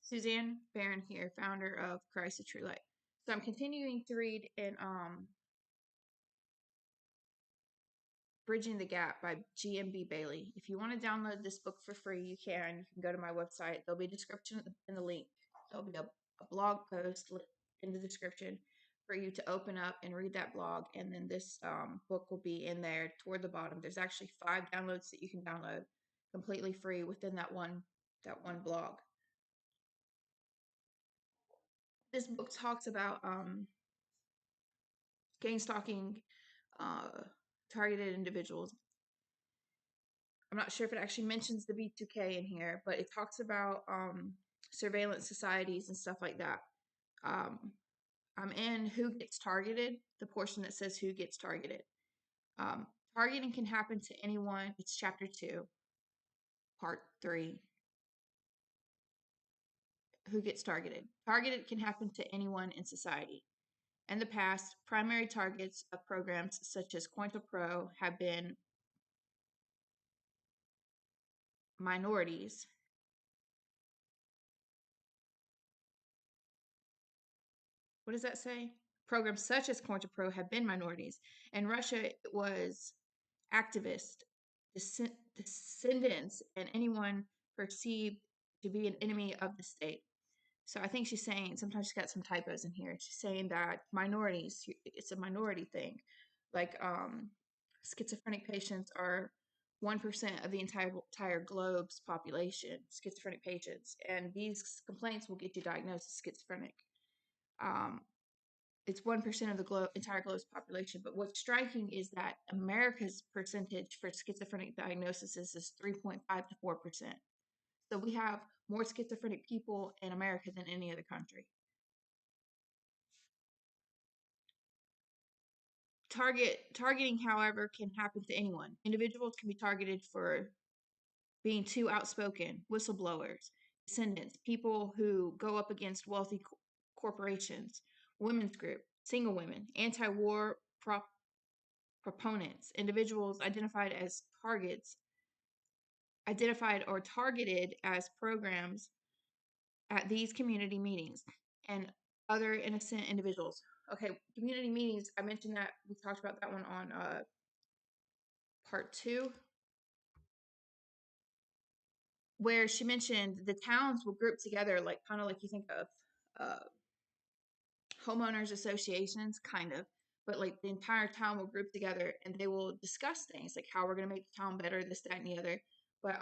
Suzanne Barron here, founder of Christ the True Light. So I'm continuing to read in Bridging the Gap by GMB Bailey. If you want to download this book for free, you can. You can go to my website. There'll be a description in the link. There'll be a blog post in the description for you to open up and read that blog. And then this book will be in there toward the bottom. There's actually 5 downloads that you can download completely free within that one blog. This book talks about gangstalking targeted individuals. I'm not sure if it actually mentions the B2K in here, but it talks about surveillance societies and stuff like that. I'm in Who Gets Targeted, the portion that says who gets targeted. Targeting can happen to anyone. It's chapter 2, part 3. Who gets targeted? Targeted can happen to anyone in society. In the past, primary targets of programs such as COINTELPRO have been minorities. What does that say? Programs such as COINTELPRO have been minorities. In Russia, it was activists, dissidents, and anyone perceived to be an enemy of the state. So I think she's saying, sometimes she's got some typos in here. She's saying that minorities, it's a minority thing. Like schizophrenic patients are 1% of the entire globe's population, schizophrenic patients. And these complaints will get you diagnosed as schizophrenic. It's 1% of the entire globe's population. But what's striking is that America's percentage for schizophrenic diagnoses is 3.5 to 4%. So we have more schizophrenic people in America than any other country. Targeting, however, can happen to anyone. Individuals can be targeted for being too outspoken, whistleblowers, descendants, people who go up against wealthy corporations, women's group, single women, anti-war proponents, individuals identified or targeted as programs at these community meetings, and other innocent individuals. Okay, community meetings, I mentioned that. We talked about that one on part 2, where she mentioned the towns will group together, like kind of like you think of homeowners associations, kind of, but like the entire town will group together and they will discuss things like how we're going to make the town better, this, that, and the other. But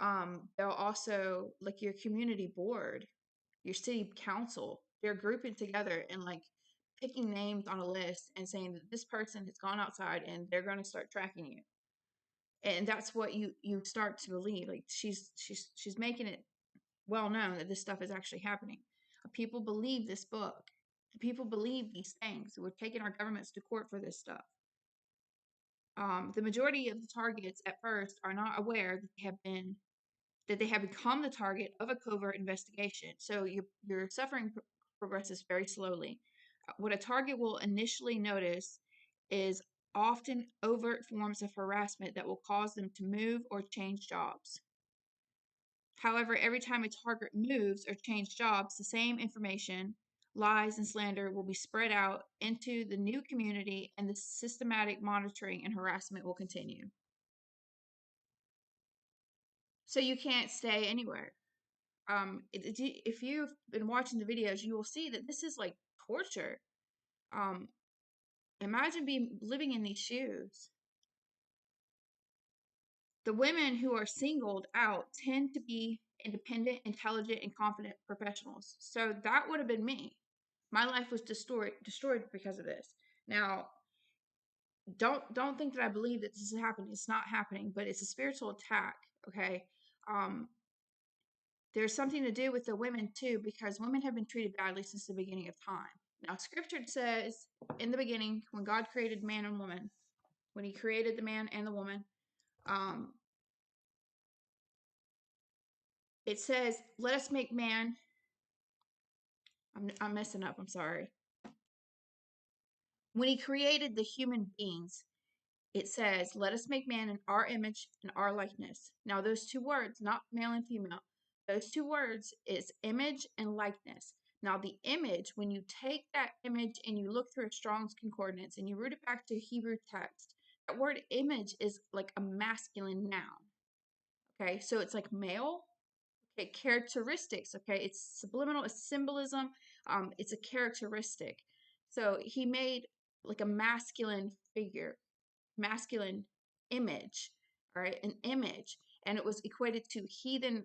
they'll also, like your community board, your city council, they're grouping together and like picking names on a list and saying that this person has gone outside and they're going to start tracking you. And that's what you start to believe. Like she's making it well known that this stuff is actually happening. People believe this book. People believe these things. We're taking our governments to court for this stuff. The majority of the targets at first are not aware that they have become the target of a covert investigation. So your suffering progresses very slowly. What a target will initially notice is often overt forms of harassment that will cause them to move or change jobs. However, every time a target moves or changes jobs, the same information, lies, and slander will be spread out into the new community, and the systematic monitoring and harassment will continue. So you can't stay anywhere. If you've been watching the videos, you will see that this is like torture. Imagine living in these shoes. The women who are singled out tend to be independent, intelligent, and confident professionals. So that would have been me. My life was destroyed because of this. Now, don't think that I believe that this is happening. It's not happening, but it's a spiritual attack. Okay. There's something to do with the women too, because women have been treated badly since the beginning of time. Now, scripture says in the beginning, when God created man and woman, when he created the man and the woman, it says, let us make man. I'm messing up. I'm sorry. When he created the human beings, it says, let us make man in our image and our likeness. Now, those two words, not male and female, Those two words is image and likeness. Now, the image, when you take that image and you look through a Strong's Concordance and you root it back to Hebrew text, that word image is like a masculine noun. Okay, so it's like male. Okay, characteristics. Okay, it's subliminal, it's symbolism. It's a characteristic. So he made like a masculine figure, masculine image. All right, an image, and it was equated to heathen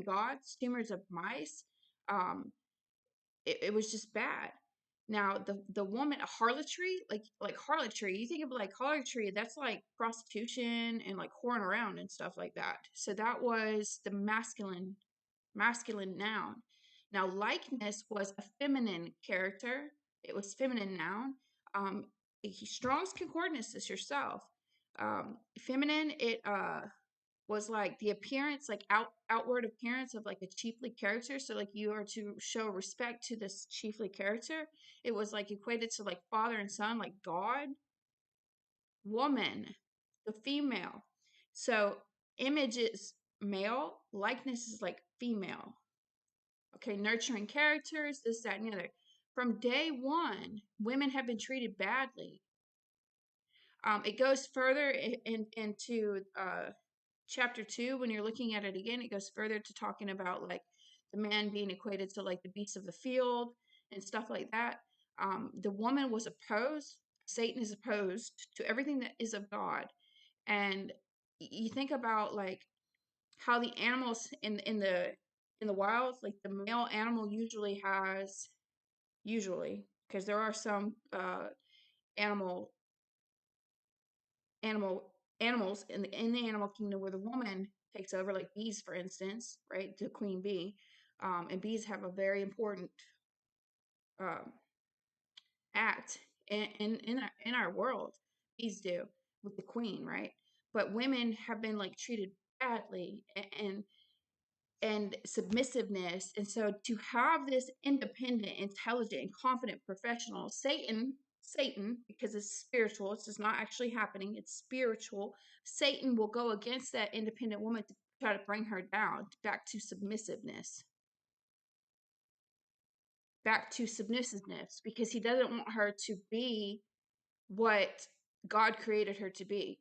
gods, steamers of mice. Um, it was just bad. Now the woman, harlotry, like harlotry, you think of like harlotry, that's like prostitution and like whoring around and stuff like that. So that was the masculine noun. Now likeness was a feminine character. It was feminine noun. Um, Strong's Concordance is yourself. Feminine, it was like the appearance, like outward appearance of like a chiefly character. So like you are to show respect to this chiefly character. It was like equated to like father and son, like God, woman, the female. So image is male, likeness is like female. Okay, nurturing characters, this, that, and the other. From day one, women have been treated badly. It goes further into chapter 2. When you're looking at it again, it goes further to talking about like the man being equated to like the beasts of the field and stuff like that. The woman was opposed. Satan is opposed to everything that is of God. And you think about like how the animals in the wild, like the male animal usually, because there are some animal animal animals in the animal kingdom where the woman takes over, like bees, for instance, right? The queen bee, and bees have a very important um, act in our world. Bees do with the queen, right? But women have been like treated badly, and submissiveness. And so to have this independent, intelligent, and confident professional, Satan, because it's spiritual, it's just not actually happening, it's spiritual. Satan will go against that independent woman to try to bring her down back to submissiveness. Back to submissiveness, because he doesn't want her to be what God created her to be,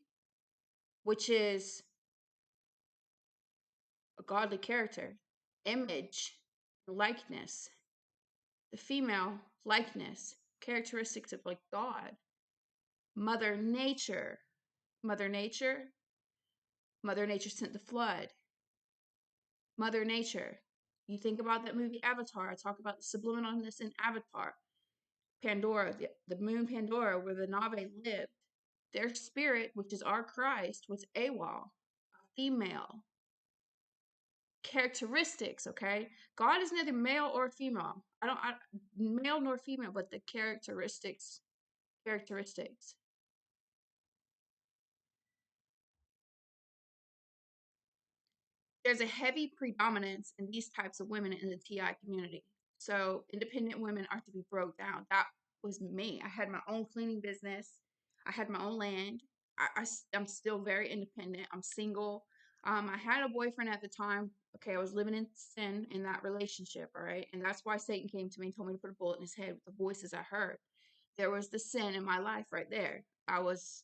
which is a godly character, image, likeness. The female likeness, characteristics of like God. Mother Nature. Mother Nature. Mother Nature sent the flood. Mother Nature. You think about that movie Avatar. I talk about the subliminalness in Avatar. Pandora, the moon Pandora, where the Na'vi lived. Their spirit, which is our Christ, was AWOL, a female. Characteristics, okay? God is neither male or female. Male nor female, but the characteristics. Characteristics. There's a heavy predominance in these types of women in the TI community. So independent women are to be broke down. That was me. I had my own cleaning business. I had my own land. I'm still very independent. I'm single. I had a boyfriend at the time. Okay, I was living in sin in that relationship, all right? And that's why Satan came to me and told me to put a bullet in his head with the voices I heard. There was the sin in my life right there. I was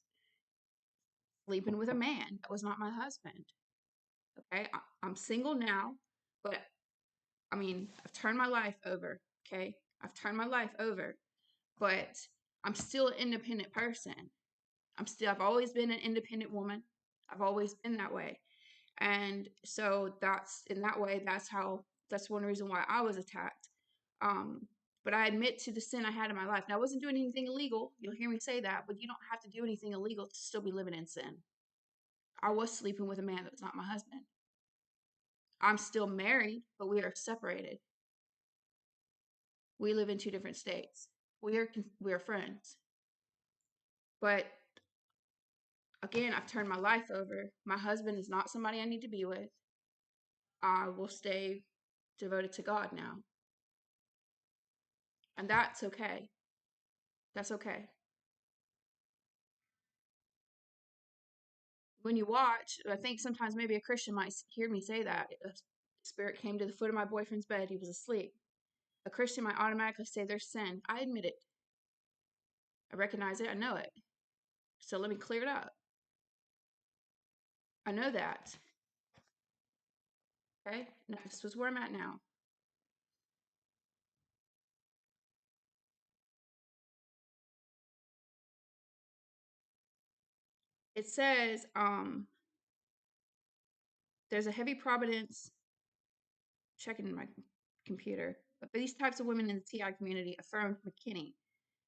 sleeping with a man that was not my husband. Okay, I'm single now, but I mean, I've turned my life over. Okay, I've turned my life over, but I'm still an independent person. I've always been an independent woman. I've always been that way. And so that's in that way, that's one reason why I was attacked. But I admit to the sin I had in my life. Now, I wasn't doing anything illegal. You'll hear me say that, but you don't have to do anything illegal to still be living in sin. I was sleeping with a man that was not my husband. I'm still married, but we are separated. We live in two different states. We are friends. But again, I've turned my life over. My husband is not somebody I need to be with. I will stay devoted to God now. And that's okay. That's okay. When you watch, I think sometimes maybe a Christian might hear me say that. Spirit came to the foot of my boyfriend's bed. He was asleep. A Christian might automatically say there's sin. I admit it. I recognize it. I know it. So let me clear it up. I know that. Okay? Now, this was where I'm at now. It says, there's a heavy providence, checking my computer, but these types of women in the TI community, affirmed McKinney.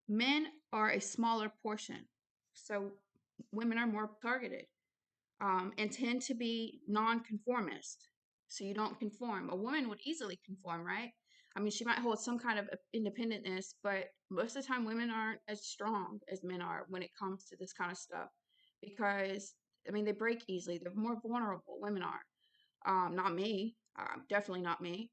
Men are a smaller portion, so women are more targeted, and tend to be non-conformist. So you don't conform. A woman would easily conform, right? I mean, she might hold some kind of independentness, but most of the time, women aren't as strong as men are when it comes to this kind of stuff, because I mean, they break easily. They're more vulnerable. Women are. Not me. Definitely not me.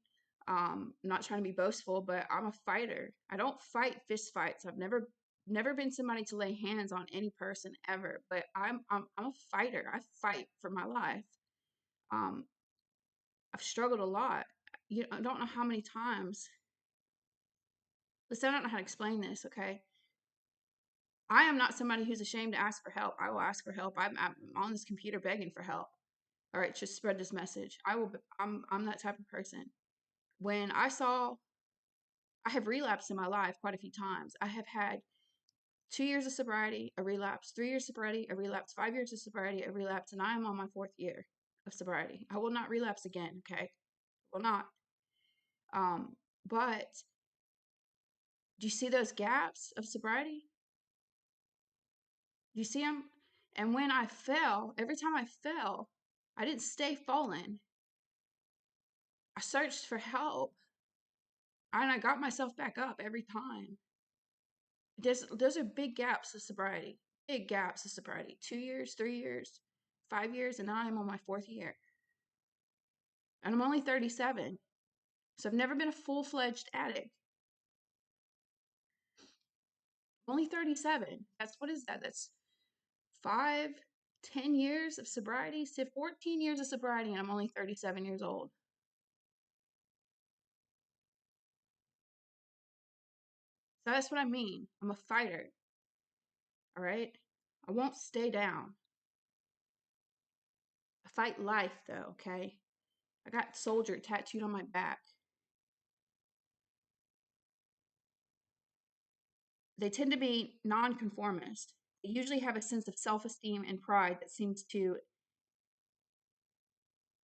I'm not trying to be boastful, but I'm a fighter. I don't fight fist fights. I've never been somebody to lay hands on any person ever. But I'm a fighter. I fight for my life. Um, I've struggled a lot. I don't know how many times. Listen, I don't know how to explain this. Okay, I am not somebody who's ashamed to ask for help. I will ask for help. I'm on this computer begging for help. All right, just spread this message. I will. I'm that type of person. When I have relapsed in my life quite a few times. I have had 2 years of sobriety, a relapse, 3 years sobriety, a relapse, 5 years of sobriety, a relapse, and I am on my fourth year of sobriety. I will not relapse again, okay? Will not. Um, but do you see those gaps of sobriety? Do you see them? And when I fell, every time I fell, I didn't stay falling. I searched for help and I got myself back up every time. Those are big gaps of sobriety. Big gaps of sobriety. 2 years, 3 years, 5 years, and now I'm on my fourth year. And I'm only 37. So I've never been a full-fledged addict. I'm only 37. What is that? That's 5, 10 years of sobriety. So 14 years of sobriety, and I'm only 37 years old. So that's what I mean. I'm a fighter. All right? I won't stay down. I fight life, though, okay? I got soldier tattooed on my back. They tend to be non-conformist. They usually have a sense of self-esteem and pride that seems to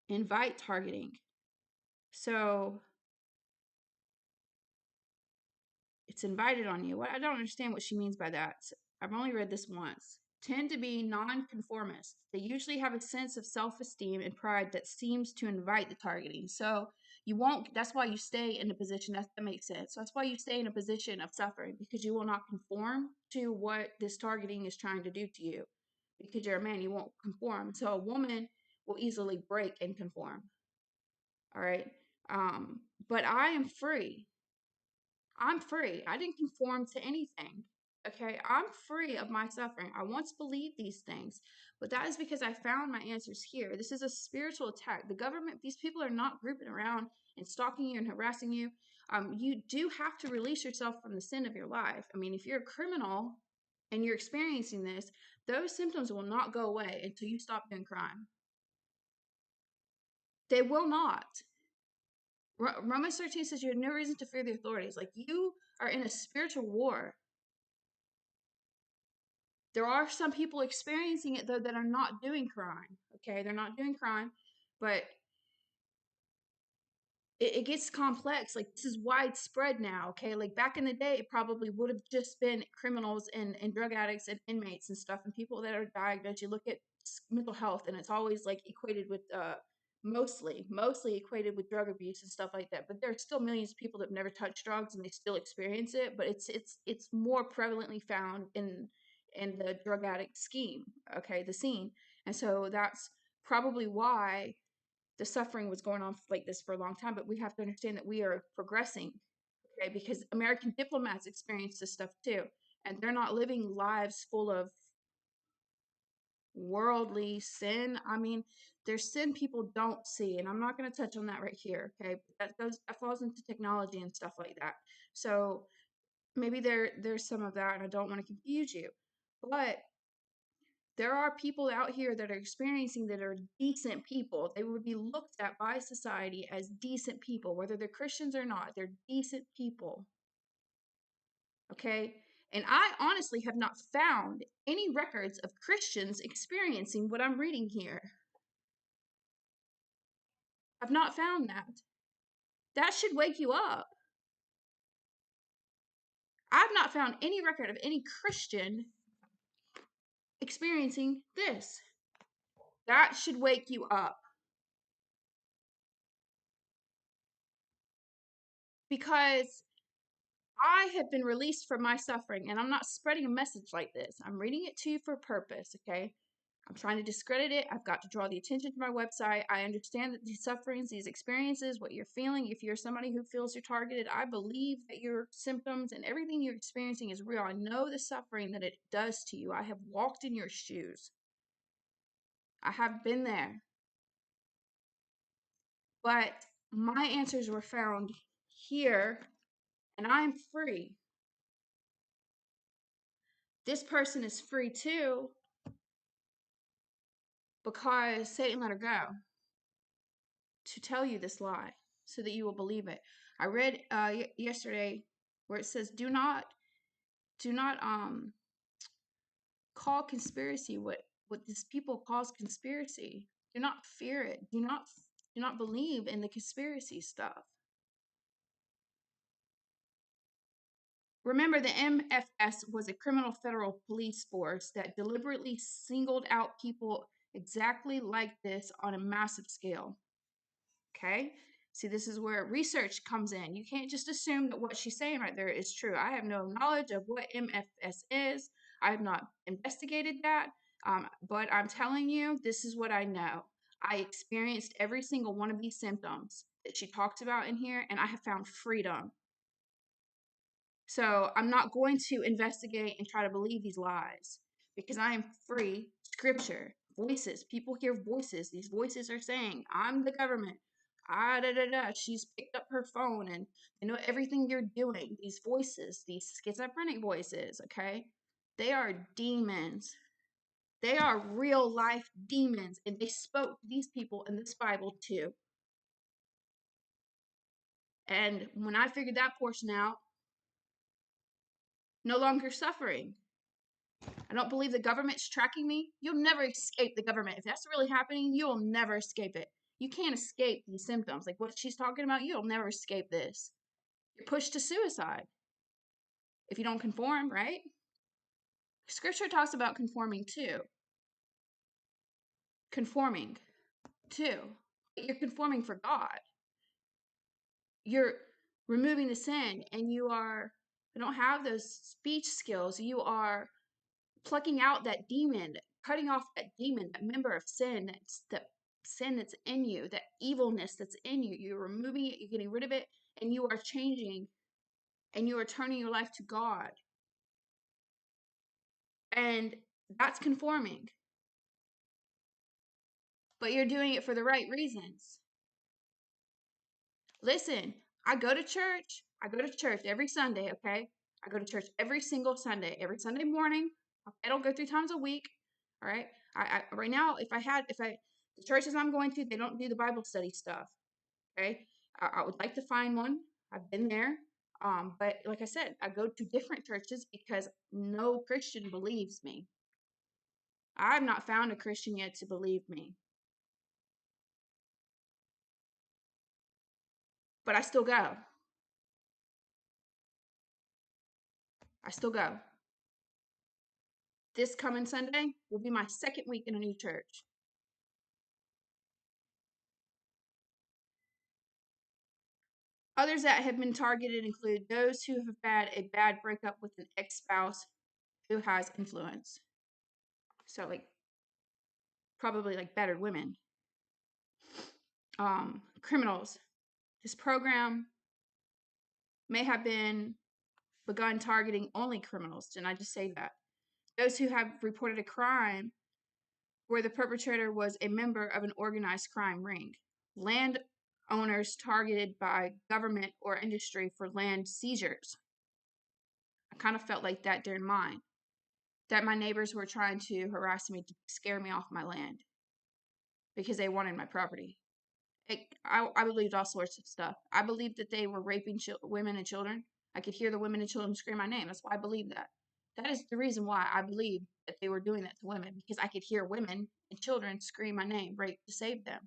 invite targeting. So it's invited on you. I don't understand what she means by that. I've only read this once. Tend to be non-conformist. They usually have a sense of self-esteem and pride that seems to invite the targeting. So you won't, that's why you stay in a position, that makes sense. So that's why you stay in a position of suffering, because you will not conform to what this targeting is trying to do to you. Because you're a man, you won't conform. So a woman will easily break and conform. All right. But I am free. I'm free. I didn't conform to anything. Okay. I'm free of my suffering. I once believed these things, but that is because I found my answers here. This is a spiritual attack. The government, these people are not grouping around and stalking you and harassing you. You do have to release yourself from the sin of your life. I mean, if you're a criminal and you're experiencing this, those symptoms will not go away until you stop doing crime. They will not. Romans 13 says you have no reason to fear the authorities. Like, you are in a spiritual war. There are some people experiencing it, though, that are not doing crime. Okay, they're not doing crime, but it gets complex. Like, this is widespread now. Okay, like back in the day, it probably would have just been criminals and drug addicts and inmates and stuff, and people that are diagnosed. You look at mental health, and it's always like equated with mostly equated with drug abuse and stuff like that. But there are still millions of people that have never touched drugs and they still experience it. But it's more prevalently found in the drug addict scheme. Okay, the scene, and so that's probably why the suffering was going on like this for a long time. But we have to understand that we are progressing, okay? Because American diplomats experience this stuff too, and they're not living lives full of worldly sin. I mean, there's sin people don't see, and I'm not going to touch on that right here, okay? That falls into technology and stuff like that. So maybe there's some of that, and I don't want to confuse you. But there are people out here that are experiencing that are decent people. They would be looked at by society as decent people, whether they're Christians or not. They're decent people. Okay? And I honestly have not found any records of Christians experiencing what I'm reading here. I've not found that. That should wake you up. I've not found any record of any Christian experiencing this. That should wake you up. Because I have been released from my suffering, and I'm not spreading a message like this. I'm reading it to you for a purpose, okay? I'm trying to discredit it. I've got to draw the attention to my website. I understand that these sufferings, these experiences, what you're feeling, if you're somebody who feels you're targeted, I believe that your symptoms and everything you're experiencing is real. I know the suffering that it does to you. I have walked in your shoes. I have been there. But my answers were found here, and I'm free. This person is free too, because Satan let her go to tell you this lie so that you will believe it. I read yesterday where it says, do not call conspiracy what these people calls conspiracy. Do not fear it. Do not believe in the conspiracy stuff. Remember, the MFS was a criminal federal police force that deliberately singled out people exactly like this on a massive scale. Okay? See, this is where research comes in. You can't just assume that what she's saying right there is true. I have no knowledge of what MFS is. I have not investigated that. But I'm telling you, this is what I know. I experienced every single one of these symptoms that she talks about in here, and I have found freedom. So I'm not going to investigate and try to believe these lies because I am free. Scripture, voices, people hear voices. These voices are saying, I'm the government. Ah, da, da, da. She's picked up her phone and they know everything you're doing. These voices, these schizophrenic voices, okay? They are demons. They are real life demons. And they spoke to these people in this Bible too. And when I figured that portion out, no longer suffering. I don't believe the government's tracking me. You'll never escape the government. If that's really happening, you'll never escape it. You can't escape these symptoms. Like what she's talking about, you'll never escape this. You're pushed to suicide if you don't conform, right? Scripture talks about conforming too. Conforming too. You're conforming for God. You're removing the sin, and you don't have those speech skills. You are plucking out that demon, cutting off that demon, that member of sin, that sin that's in you, that evilness that's in you. You're removing it, you're getting rid of it, and you are changing, and you are turning your life to God. And that's conforming. But you're doing it for the right reasons. Listen, I go to church. I go to church every Sunday, okay? I go to church every single Sunday, every Sunday morning. I don't go 3 times a week. All right. I right now, the churches I'm going to, they don't do the Bible study stuff. Okay. I would like to find one. I've been there. But like I said, I go to different churches because no Christian believes me. I've not found a Christian yet to believe me. But I still go. I still go. This coming Sunday will be my second week in a new church. Others that have been targeted include those who have had a bad breakup with an ex-spouse who has influence. So like probably like battered women. Criminals. This program may have been begun targeting only criminals. Didn't I just say that? Those who have reported a crime where the perpetrator was a member of an organized crime ring. Landowners targeted by government or industry for land seizures. I kind of felt like that during mine. That my neighbors were trying to harass me to scare me off my land because they wanted my property. I believed all sorts of stuff. I believed that they were raping women and children. I could hear the women and children scream my name. That's why I believed that. That is the reason why I believe that they were doing that to women, because I could hear women and children scream my name, rape to save them.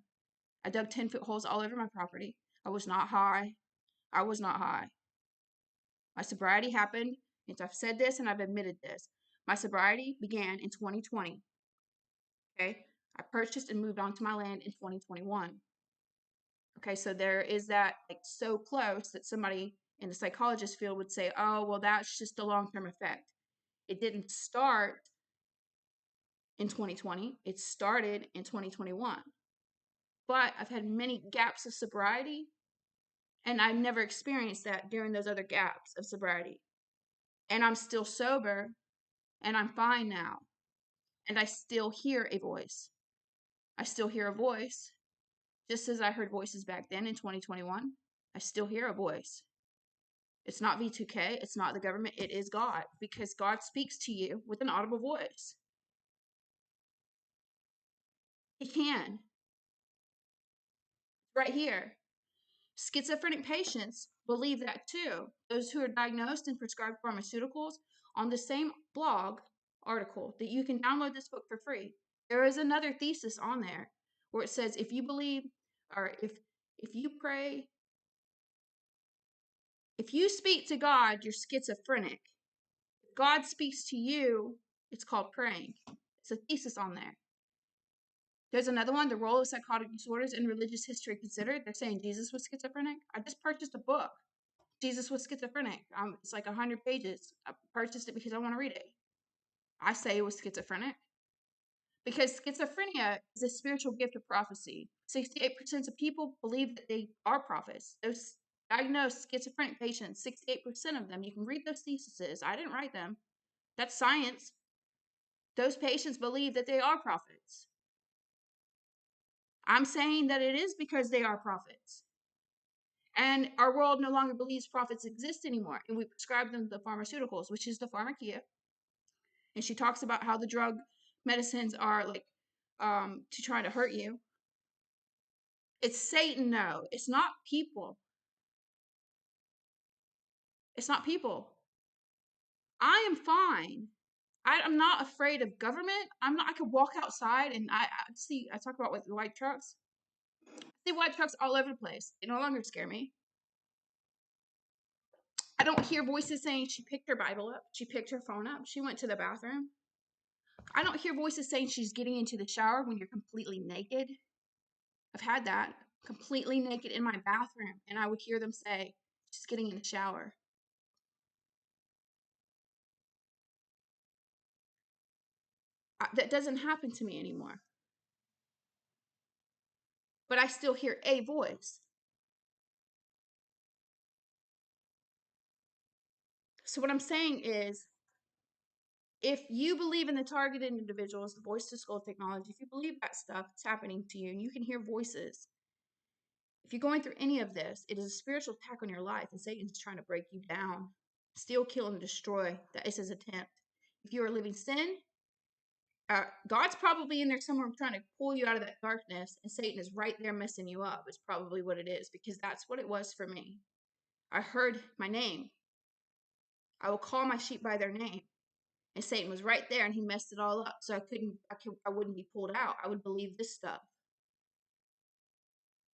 I dug 10-foot holes all over my property. I was not high. I was not high. My sobriety happened, and I've said this and I've admitted this. My sobriety began in 2020. Okay? I purchased and moved onto my land in 2021. Okay, so there is that, like, so close that somebody in the psychologist field would say, oh, well, that's just a long-term effect. It didn't start in 2020. It started in 2021. But I've had many gaps of sobriety, and I never experienced that during those other gaps of sobriety. And I'm still sober, and I'm fine now. And I still hear a voice. I still hear a voice, just as I heard voices back then in 2021. I still hear a voice. It's not V2K. It's not the government. It is God, because God speaks to you with an audible voice. He can. Right here. Schizophrenic patients believe that too. Those who are diagnosed and prescribed pharmaceuticals, on the same blog article that you can download this book for free, there is another thesis on there where it says if you believe, or if you pray, if you speak to God, you're schizophrenic. If God speaks to you, it's called praying. It's a thesis on there. There's another one, The Role of Psychotic Disorders in Religious History Considered. They're saying Jesus was schizophrenic. I just purchased a book. Jesus was schizophrenic. It's like 100 pages. I purchased it because I want to read it. I say it was schizophrenic because schizophrenia is a spiritual gift of prophecy. 68% of people believe that they are prophets. Those diagnosed schizophrenic patients, 68% of them, you can read those theses. I didn't write them. That's science. Those patients believe that they are prophets. I'm saying that it is because they are prophets. And our world no longer believes prophets exist anymore. And we prescribe them the pharmaceuticals, which is the pharmacia. And she talks about how the drug medicines are like to try to hurt you. It's Satan, no. It's not people. It's not people. I am fine. I'm not afraid of government. I could walk outside and I talk about with the white trucks. I see white trucks all over the place. They no longer scare me. I don't hear voices saying she picked her Bible up. She picked her phone up. She went to the bathroom. I don't hear voices saying she's getting into the shower when you're completely naked. I've had that. Completely naked in my bathroom. And I would hear them say, she's getting in the shower. That doesn't happen to me anymore. But I still hear a voice. So what I'm saying is, if you believe in the targeted individuals, the voice to skull technology, if you believe that stuff, it's happening to you and you can hear voices. If you're going through any of this, it is a spiritual attack on your life, and Satan's trying to break you down, steal, kill, and destroy. That is his attempt. If you are living sin, God's probably in there somewhere trying to pull you out of that darkness, and Satan is right there messing you up. Is probably what it is, because that's what it was for me. I heard my name. I will call my sheep by their name. And Satan was right there, and he messed it all up. So I wouldn't be pulled out. I would believe this stuff.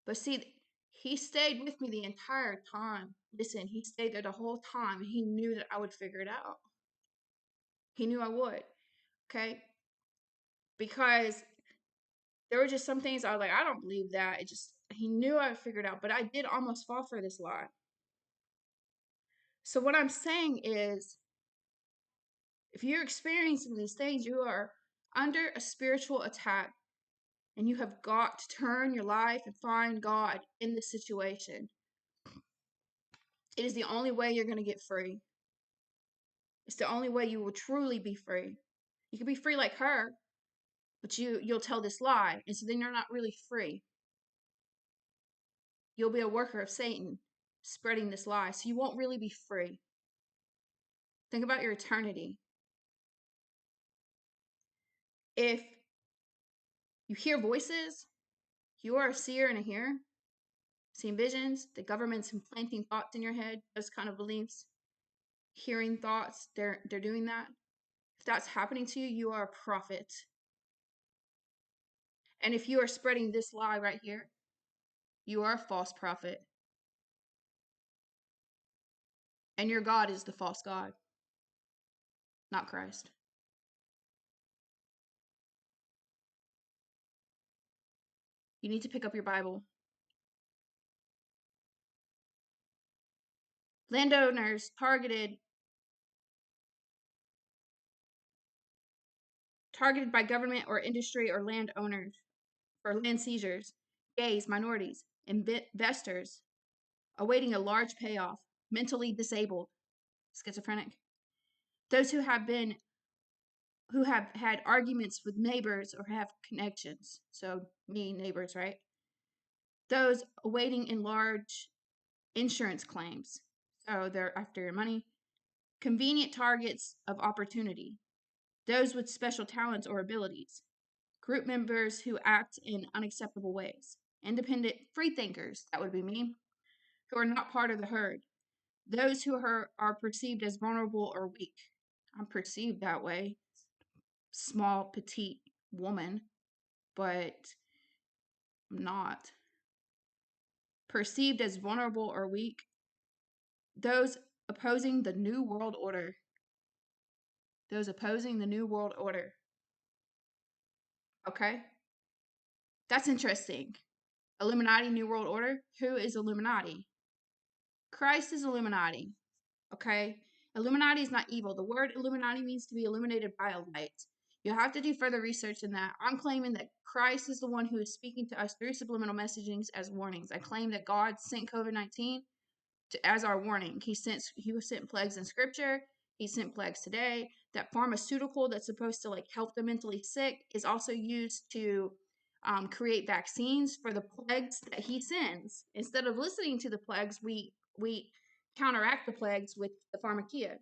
But see, he stayed with me the entire time. Listen, he stayed there the whole time. And he knew that I would figure it out. He knew I would. Okay? Because there were just some things I was like, I don't believe that. He knew I would figure it out. But I did almost fall for this lie. So what I'm saying is, if you're experiencing these things, you are under a spiritual attack. And you have got to turn your life and find God in this situation. It is the only way you're going to get free. It's the only way you will truly be free. You can be free like her, But you'll tell this lie, and so then you're not really free. You'll be a worker of Satan, spreading this lie, so you won't really be free. Think about your eternity. If you hear voices, you are a seer and a hearer, seeing visions, the government's implanting thoughts in your head, those kind of beliefs, hearing thoughts, they're doing that. If that's happening to you, you are a prophet. And if you are spreading this lie right here, you are a false prophet. And your God is the false God, not Christ. You need to pick up your Bible. Landowners targeted by government or industry or landowners for land seizures, gays, minorities, investors awaiting a large payoff, mentally disabled, schizophrenic, those who have had arguments with neighbors or have connections. So me, neighbors, right? Those awaiting in large insurance claims. So they're after your money. Convenient targets of opportunity. Those with special talents or abilities. Group members who act in unacceptable ways. Independent freethinkers, that would be me, who are not part of the herd. Those who are perceived as vulnerable or weak. I'm perceived that way. Small, petite woman, but I'm not. Perceived as vulnerable or weak. Those opposing the New World Order. Those opposing the New World Order. Okay? That's interesting. Illuminati, New World Order. Who is Illuminati? Christ is Illuminati. Okay? Illuminati is not evil. The word Illuminati means to be illuminated by a light. You'll have to do further research in that. I'm claiming that Christ is the one who is speaking to us through subliminal messagings as warnings. I claim that God sent COVID-19 as our warning. He sent plagues in scripture. He sent plagues today. That pharmaceutical that's supposed to like help the mentally sick is also used to create vaccines for the plagues that he sends. Instead of listening to the plagues, we counteract the plagues with the pharmakia.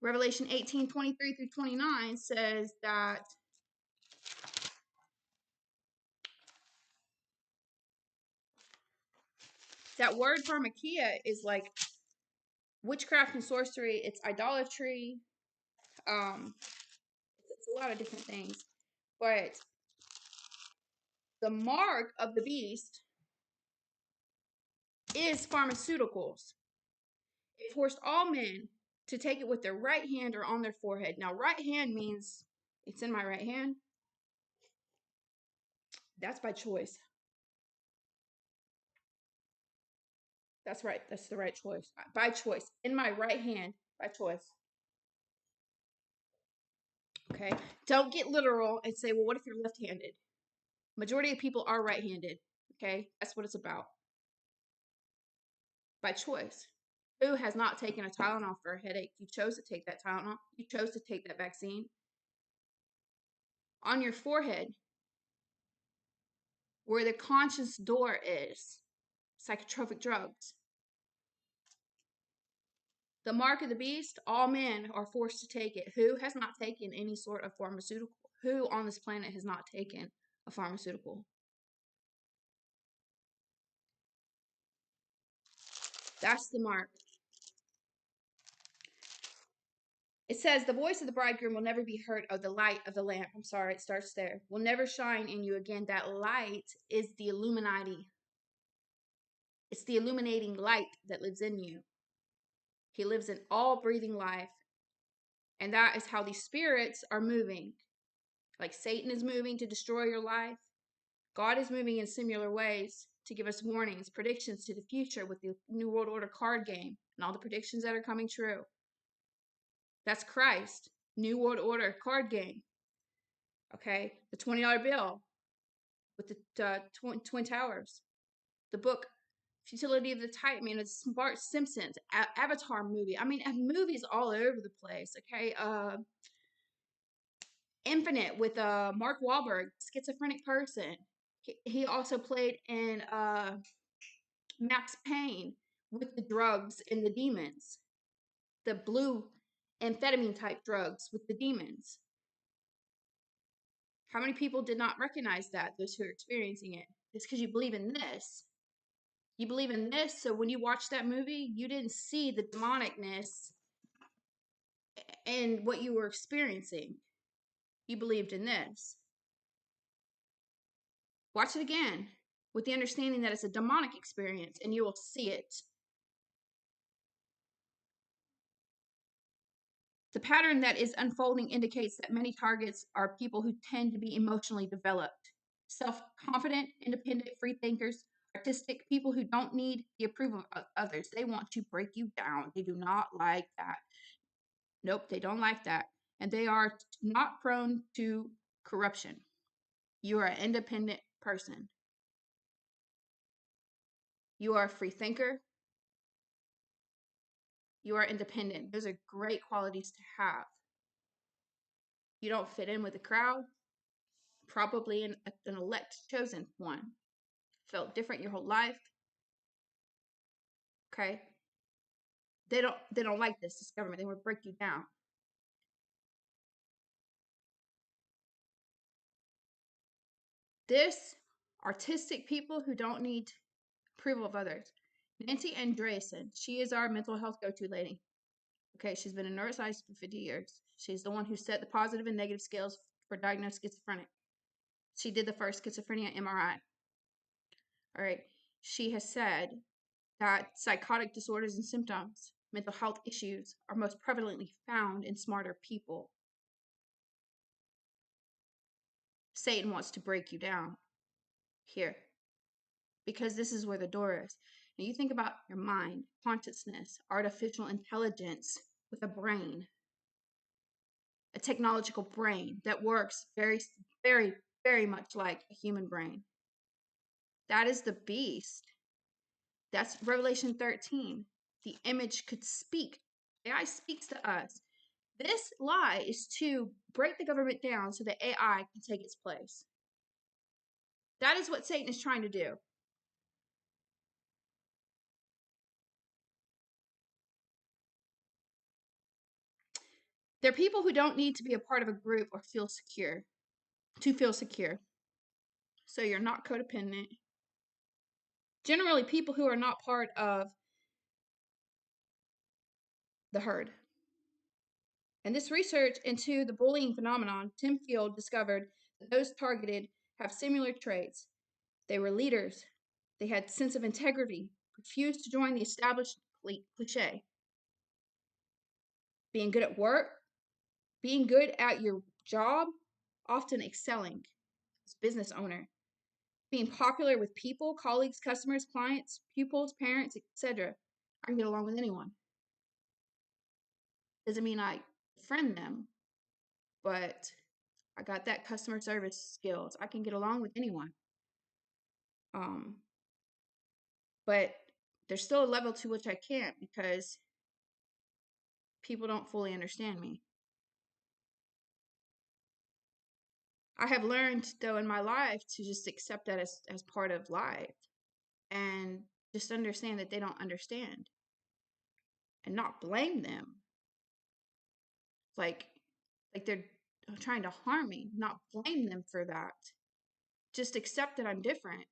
Revelation 18:23 through 29 says that word pharmakia is like witchcraft and sorcery. It's idolatry. It's a lot of different things. But the mark of the beast is pharmaceuticals. It forced all men to take it with their right hand or on their forehead. Now, right hand means it's in my right hand. That's by choice. That's right. That's the right choice. By choice. In my right hand, by choice. Okay? Don't get literal and say, well, what if you're left-handed? Majority of people are right-handed. Okay? That's what it's about. By choice. Who has not taken a Tylenol for a headache? You chose to take that Tylenol. You chose to take that vaccine. On your forehead, where the conscious door is, psychotropic drugs. The mark of the beast, all men are forced to take it. Who has not taken any sort of pharmaceutical? Who on this planet has not taken a pharmaceutical? That's the mark. It says, the voice of the bridegroom will never be heard, of the light of the lamp. I'm sorry, it starts there. Will never shine in you again. That light is the Illuminati. It's the illuminating light that lives in you. He lives in all breathing life. And that is how these spirits are moving. Like Satan is moving to destroy your life. God is moving in similar ways to give us warnings, predictions to the future with the New World Order card game and all the predictions that are coming true. That's Christ. New World Order card game. Okay? The $20 bill with the Twin Towers. The book Futility of the Titan, Man, it's Bart Simpsons, Avatar movie. I mean, movies all over the place. Okay? Infinite with Mark Wahlberg, schizophrenic person. He also played in Max Payne with the drugs and the demons, the blue amphetamine type drugs with the demons. How many people did not recognize that, those who are experiencing it? It's because you believe in this. You believe in this, so when you watch that movie, you didn't see the demonicness in what you were experiencing. You believed in this. Watch it again with the understanding that it's a demonic experience, and you will see it. The pattern that is unfolding indicates that many targets are people who tend to be emotionally developed, self-confident, independent, free thinkers, artistic, people who don't need the approval of others. They want to break you down. They do not like that. Nope, they don't like that. And they are not prone to corruption. You are an independent person. You are a free thinker. You are independent. Those are great qualities to have. You don't fit in with the crowd. Probably an elect chosen one. Felt different your whole life. Okay. They don't like this government. They want to break you down. This artistic people who don't need approval of others. Nancy Andreasen, she is our mental health go-to lady. Okay, she's been a neuroscientist for 50 years. She's the one who set the positive and negative scales for diagnosed schizophrenic. She did the first schizophrenia MRI. All right. She has said that psychotic disorders and symptoms, mental health issues, are most prevalently found in smarter people. Satan wants to break you down here because this is where the door is. Now you think about your mind, consciousness, artificial intelligence with a brain, a technological brain that works very, very, very much like a human brain. That is the beast. That's Revelation 13. The image could speak. AI speaks to us. This lie is to break the government down so that AI can take its place. That is what Satan is trying to do. They're people who don't need to be a part of a group or feel secure, to feel secure. So you're not codependent. Generally, people who are not part of the herd. And this research into the bullying phenomenon, Tim Field discovered that those targeted have similar traits. They were leaders. They had sense of integrity, refused to join the established cliche. Being good at work, being good at your job, often excelling as business owner, being popular with people, colleagues, customers, clients, pupils, parents, etc. I can get along with anyone. Doesn't mean I friend them, but I got that customer service skills. I can get along with anyone. But there's still a level to which I can't because people don't fully understand me. I have learned, though, in my life to just accept that as part of life and just understand that they don't understand and not blame them. Like they're trying to harm me, not blame them for that. Just accept that I'm different.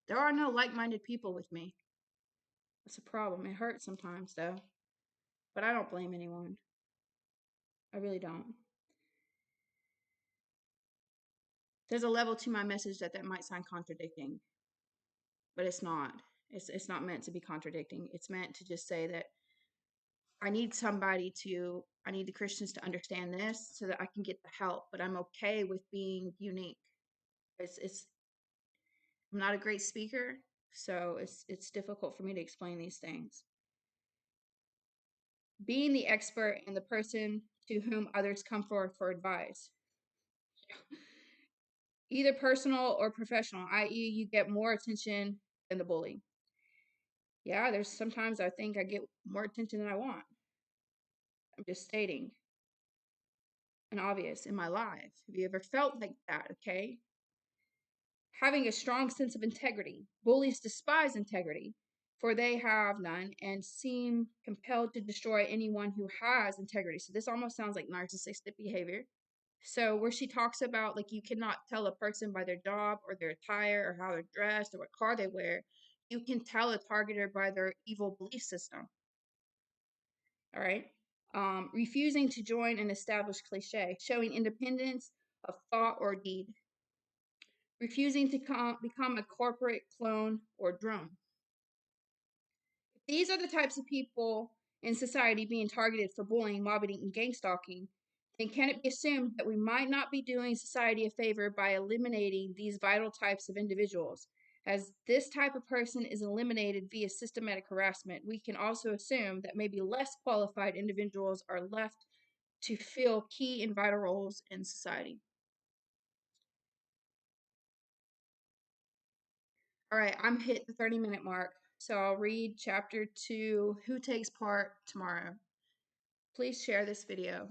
There are no like-minded people with me. That's a problem. It hurts sometimes, though. But I don't blame anyone. I really don't. There's a level to my message that might sound contradicting, but it's not. It's not meant to be contradicting. It's meant to just say that I need the Christians to understand this so that I can get the help, but I'm okay with being unique. I'm not a great speaker, so it's difficult for me to explain these things. Being the expert and the person to whom others come for advice, either personal or professional, i.e., you get more attention than the bully. Yeah, there's sometimes I think I get more attention than I want. I'm just stating an obvious in my life. Have you ever felt like that? Okay. Having a strong sense of integrity. Bullies despise integrity, for they have none and seem compelled to destroy anyone who has integrity. So this almost sounds like narcissistic behavior. So where she talks about like you cannot tell a person by their job or their attire or how they're dressed or what car they wear. You can tell a targeter by their evil belief system. All right. Refusing to join an established cliche, showing independence of thought or deed, refusing to become a corporate clone or drone. These are the types of people in society being targeted for bullying, mobbing, and gangstalking. Then can it be assumed that we might not be doing society a favor by eliminating these vital types of individuals? As this type of person is eliminated via systematic harassment, we can also assume that maybe less qualified individuals are left to fill key and vital roles in society. All right, I'm hit the 30-minute mark, so I'll read chapter 2, Who Takes Part, tomorrow. Please share this video.